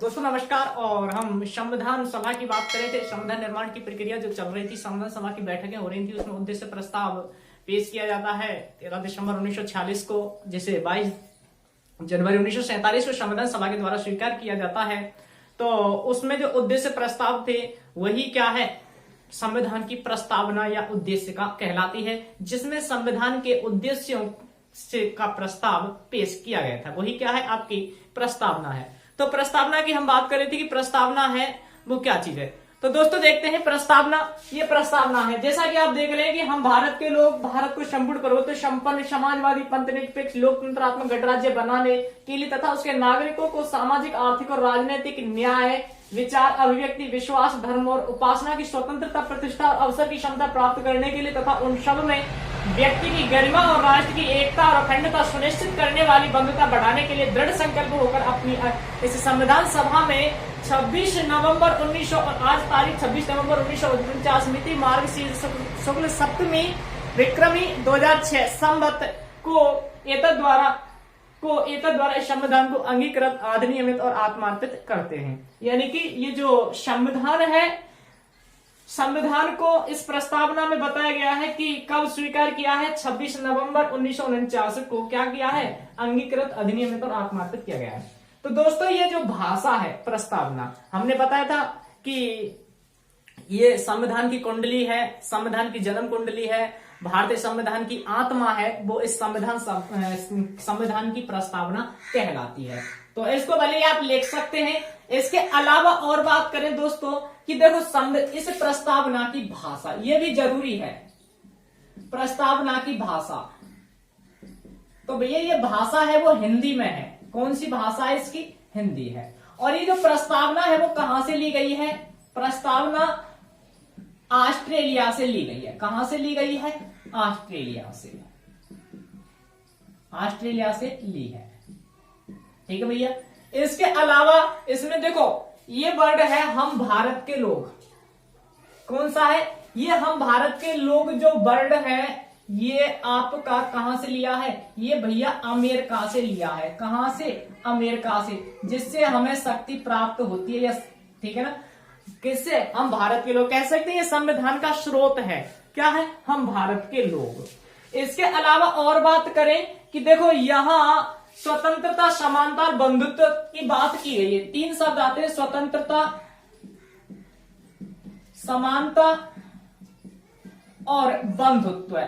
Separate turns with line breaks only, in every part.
दोस्तों नमस्कार। और हम संविधान सभा की बात कर रहे थे। संविधान निर्माण की प्रक्रिया जो चल रही थी, संविधान सभा की बैठकें हो रही थी, उसमें उद्देश्य प्रस्ताव पेश किया जाता है 13 दिसंबर 1946 को, जिसे 22 जनवरी 1947 को संविधान सभा के द्वारा स्वीकार किया जाता है। तो उसमें जो उद्देश्य प्रस्ताव थे वही क्या है, संविधान की प्रस्तावना या उद्देश्य का कहलाती है, जिसमें संविधान के उद्देश्यों से का प्रस्ताव पेश किया गया था। वही क्या है, आपकी प्रस्तावना है। तो प्रस्तावना की हम बात कर रहे थे कि प्रस्तावना है वो क्या चीज है। तो दोस्तों देखते हैं प्रस्तावना। ये प्रस्तावना है, जैसा कि आप देख रहे हैं कि हम भारत के लोग भारत को संपूर्ण प्रभुत्व संपन्न समाजवादी पंथ निरपेक्ष लोकतंत्रात्मक गणराज्य बनाने के लिए तथा उसके नागरिकों को सामाजिक आर्थिक और राजनीतिक न्याय विचार अभिव्यक्ति विश्वास धर्म और उपासना की स्वतंत्रता प्रतिष्ठा और अवसर की क्षमता प्राप्त करने के लिए तथा उन सब में व्यक्ति की गरिमा और राष्ट्र की एकता और अखंडता सुनिश्चित करने वाली बंधुता बढ़ाने के लिए दृढ़ संकल्प होकर अपनी इस संविधान सभा में 26 नवंबर 1949 मिति मार्गशीर्ष शुक्ल सप्तमी विक्रमी 2006 संवत को एतद द्वारा इस संविधान को अंगीकृत अधिनियमित और आत्मार्पित करते हैं। यानी कि ये जो संविधान है, संविधान को इस प्रस्तावना में बताया गया है कि कब स्वीकार किया है, 26 नवंबर 1949 को क्या किया है, अंगीकृत अधिनियमित और आत्मार्पित किया गया है। तो दोस्तों ये जो भाषा है प्रस्तावना, हमने बताया था कि ये संविधान की कुंडली है, संविधान की जन्म कुंडली है, भारतीय संविधान की आत्मा है, वो इस संविधान की प्रस्तावना कहलाती है। तो इसको भले आप लिख सकते हैं। इसके अलावा और बात करें दोस्तों कि देखो इस प्रस्तावना की भाषा, ये भी जरूरी है, प्रस्तावना की भाषा। तो भैया ये भाषा है वो हिंदी में है। कौन सी भाषा है इसकी, हिंदी है। और ये जो प्रस्तावना है वो कहां से ली गई है, प्रस्तावना ऑस्ट्रेलिया से ली गई है। कहां से ली गई है, ऑस्ट्रेलिया से ली है। ठीक है भैया। इसके अलावा इसमें देखो ये वर्ड है हम भारत के लोग। कौन सा है ये, हम भारत के लोग जो वर्ड है ये आपका कहां से लिया है, ये भैया अमेरिका से लिया है। कहां से, अमेरिका से, जिससे हमें शक्ति प्राप्त होती है। यस, ठीक है ना। किससे, हम भारत के लोग कह सकते हैं। ये संविधान का स्रोत है, क्या है, हम भारत के लोग। इसके अलावा और बात करें कि देखो यहां स्वतंत्रता समानता और बंधुत्व की बात की गई है। 3 शब्द आते हैं, स्वतंत्रता समानता और बंधुत्व।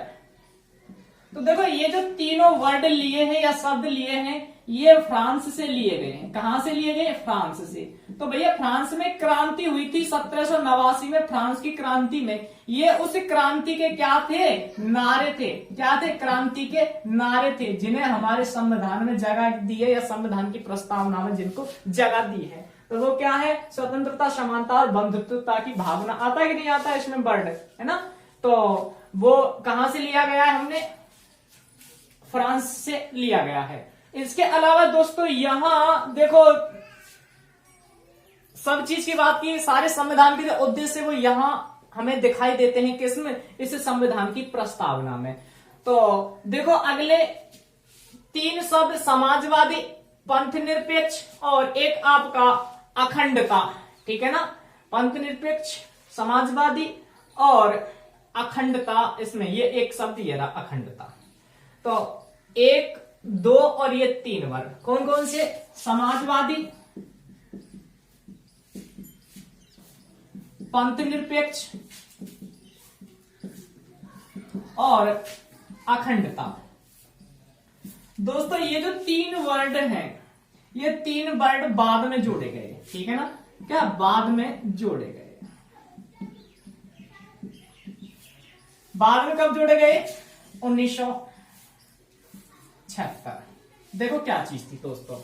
तो देखो ये जो तीनों वर्ड लिए हैं या शब्द लिए हैं, ये फ्रांस से लिए गए हैं। कहां से लिए गए, फ्रांस से। तो भैया फ्रांस में क्रांति हुई थी 1789 में। फ्रांस की क्रांति में ये उस क्रांति के क्या थे, नारे थे। क्या थे, क्रांति के नारे थे, जिन्हें हमारे संविधान में जगह दी है या संविधान की प्रस्तावना में जिनको जगह दी है। तो वो क्या है, स्वतंत्रता समानता और बंधुत्वता की भावना। आता है कि नहीं आता इसमें वर्ड, है ना। तो वो कहां से लिया गया है, हमने फ्रांस से लिया गया है। इसके अलावा दोस्तों यहां देखो सब चीज की बात की, सारे संविधान के जो उद्देश्य वो यहां हमें दिखाई देते हैं। किसमें, इस संविधान की प्रस्तावना में। तो देखो अगले 3 शब्द समाजवादी पंथ निरपेक्ष और एक आपका अखंडता। ठीक है ना, पंथ निरपेक्ष समाजवादी और अखंडता, इसमें ये एक शब्द ये रहा अखंडता। तो 1 2 और ये 3 वर्ग कौन कौन से, समाजवादी पंथ निरपेक्ष और अखंडता। दोस्तों ये जो 3 वर्ड हैं, ये 3 वर्ड बाद में जोड़े गए। ठीक है ना, क्या बाद में जोड़े गए, बाद में कब जोड़े गए, 1976। देखो क्या चीज थी दोस्तों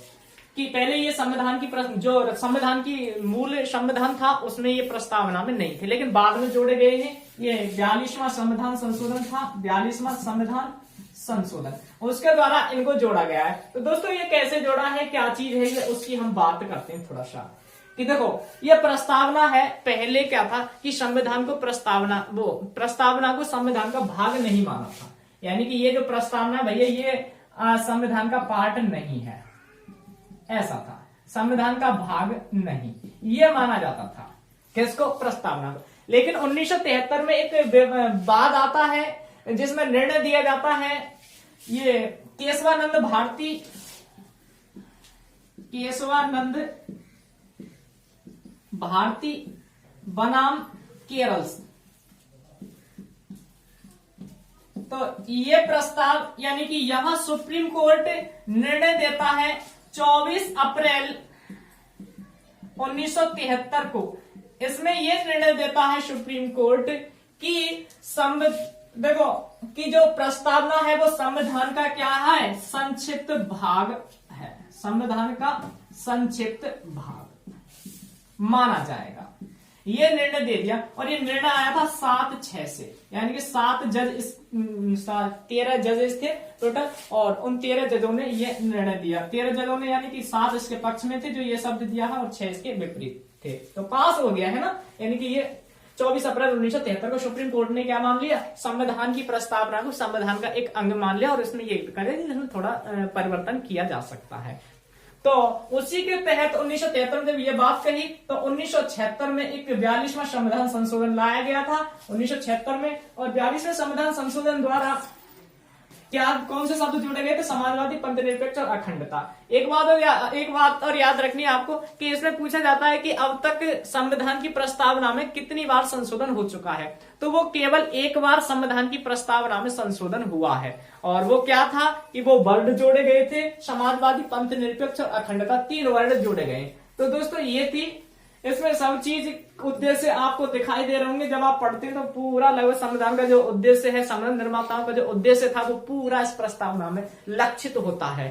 कि पहले ये संविधान की जो संविधान की मूल संविधान था उसमें ये प्रस्तावना में नहीं थे, लेकिन बाद में जोड़े गए हैं। ये 42वां संविधान संशोधन था, 42वां संविधान संशोधन, उसके द्वारा इनको जोड़ा गया है। तो दोस्तों ये कैसे जोड़ा है, क्या चीज है ये, उसकी हम बात करते हैं थोड़ा सा। कि देखो ये प्रस्तावना है। पहले क्या था कि संविधान को प्रस्तावना को संविधान का भाग नहीं माना था। यानी कि ये जो प्रस्तावना भैया ये संविधान का पार्ट नहीं है, ऐसा था। संविधान का भाग नहीं, ये माना जाता था। किसको? प्रस्तावना को। लेकिन 1973 में एक बाद आता है जिसमें निर्णय दिया जाता है, ये केशवानंद भारती बनाम केरल। तो ये प्रस्ताव यानी कि यहां सुप्रीम कोर्ट निर्णय देता है 24 अप्रैल 1973 को। इसमें यह निर्णय देता है सुप्रीम कोर्ट कि देखो कि जो प्रस्तावना है वो संविधान का क्या है? संक्षिप्त भाग है। संविधान का संक्षिप्त भाग माना जाएगा, ये निर्णय दे दिया। और ये निर्णय आया था 7-6 से, यानी कि 7 जज 13 जजेस थे टोटल, और उन 13 जजों ने ये निर्णय दिया। 13 जजों ने यानी कि 7 इसके पक्ष में थे जो ये शब्द दिया है और 6 इसके विपरीत थे। तो पास हो गया है ना, यानी कि ये 24 अप्रैल 1973 को सुप्रीम कोर्ट ने क्या मान लिया? संविधान की प्रस्तावना को संविधान का एक अंग मान लिया, और इसमें ये करे जिसमें थोड़ा परिवर्तन किया जा सकता है। तो उसी के तहत 1973 में जब ये बात कही तो 1976 में एक 42वां संविधान संशोधन लाया गया था 1976 में। और 42वें संविधान संशोधन द्वारा क्या कौन से शब्द जोड़े गए थे? समाजवादी, पंथनिरपेक्ष और अखंडता। एक बात और याद रखनी है आपको कि इसमें पूछा जाता है कि अब तक संविधान की प्रस्तावना में कितनी बार संशोधन हो चुका है, तो वो केवल एक बार संविधान की प्रस्तावना में संशोधन हुआ है, और वो क्या था कि वो वर्ड जोड़े गए थे, समाजवादी, पंथनिरपेक्ष और अखंडता, 3 वर्ड जोड़े गए। तो दोस्तों ये थी, इसमें सब चीज उद्देश्य आपको दिखाई दे रहे होंगे जब आप पढ़ते हैं, तो पूरा लगभग संविधान का जो उद्देश्य है, संविधान निर्माताओं का जो उद्देश्य था वो पूरा इस प्रस्तावना में लक्षित होता है।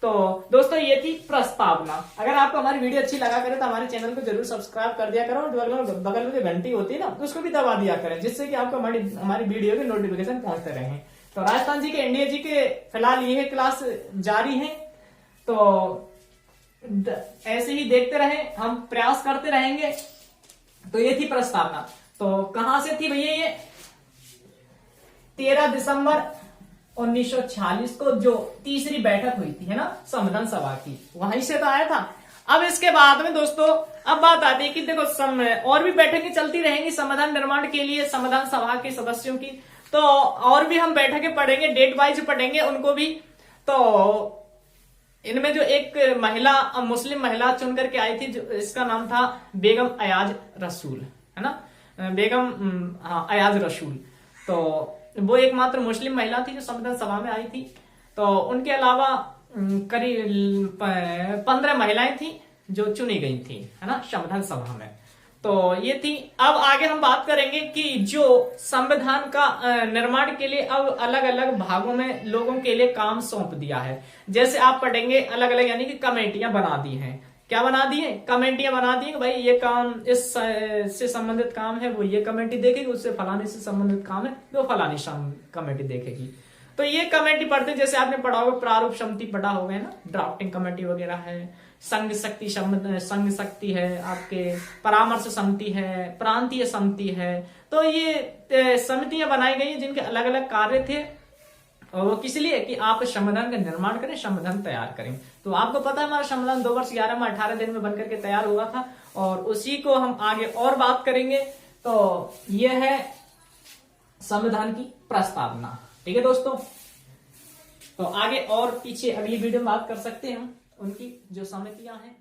तो दोस्तों ये थी प्रस्तावना। अगर आपको हमारी वीडियो अच्छी लगा करे तो हमारे चैनल को जरूर सब्सक्राइब कर दिया करो, और बगल में जो घंटी होती है ना उसको भी दबा दिया करें, जिससे कि आपको हमारी वीडियो के नोटिफिकेशन पहुंचते रहे। तो राजस्थान जी के, इंडिया जी के फिलहाल ये क्लास जारी है, तो ऐसे ही देखते रहे, हम प्रयास करते रहेंगे। तो ये थी प्रस्तावना। तो कहां से थी भैया? ये 13 दिसंबर 1946 को जो तीसरी बैठक हुई थी, है ना, संविधान सभा की, वहीं से तो आया था। अब इसके बाद में दोस्तों अब बात आती है कि देखो और भी बैठकें चलती रहेंगी संविधान निर्माण के लिए संविधान सभा के सदस्यों की, तो और भी हम बैठकें पढ़ेंगे, डेट वाइज पढ़ेंगे उनको भी। तो इनमें जो एक महिला, मुस्लिम महिला चुन करके आई थी, जो इसका नाम था बेगम अयाज रसूल, है ना, बेगम अयाज रसूल। तो वो एकमात्र मुस्लिम महिला थी जो संविधान सभा में आई थी। तो उनके अलावा करीब 15 महिलाएं थी जो चुनी गई थी, है ना, संविधान सभा में। तो ये थी। अब आगे हम बात करेंगे कि जो संविधान का निर्माण के लिए अब अलग अलग भागों में लोगों के लिए काम सौंप दिया है। जैसे आप पढ़ेंगे अलग अलग, यानी कि कमेटियां बना दी हैं। क्या बना दी है? कमेटियां बना दी है। भाई ये काम इससे संबंधित काम है वो ये कमेटी देखेगी, उससे फलाने से संबंधित काम है वो फलानी कमेटी देखेगी। तो ये कमेटी पढ़ते हैं, जैसे आपने पढ़ा होगा प्रारूप समिति पढ़ा होगा, है ना, ड्राफ्टिंग कमेटी वगैरह है, संघ शक्ति है, आपके परामर्श समिति है, प्रांतीय समिति है। तो ये समितियां बनाई गई जिनके अलग अलग कार्य थे, और वो किस लिए कि आप संविधान का निर्माण करें, संविधान तैयार करें। तो आपको पता है हमारा संविधान 2 वर्ष 11 माह 18 दिन में बनकर के तैयार हुआ था, और उसी को हम आगे और बात करेंगे। तो यह है संविधान की प्रस्तावना। ठीक है दोस्तों, तो आगे और पीछे अगली वीडियो में बात कर सकते हैं हम उनकी जो समितियां हैं।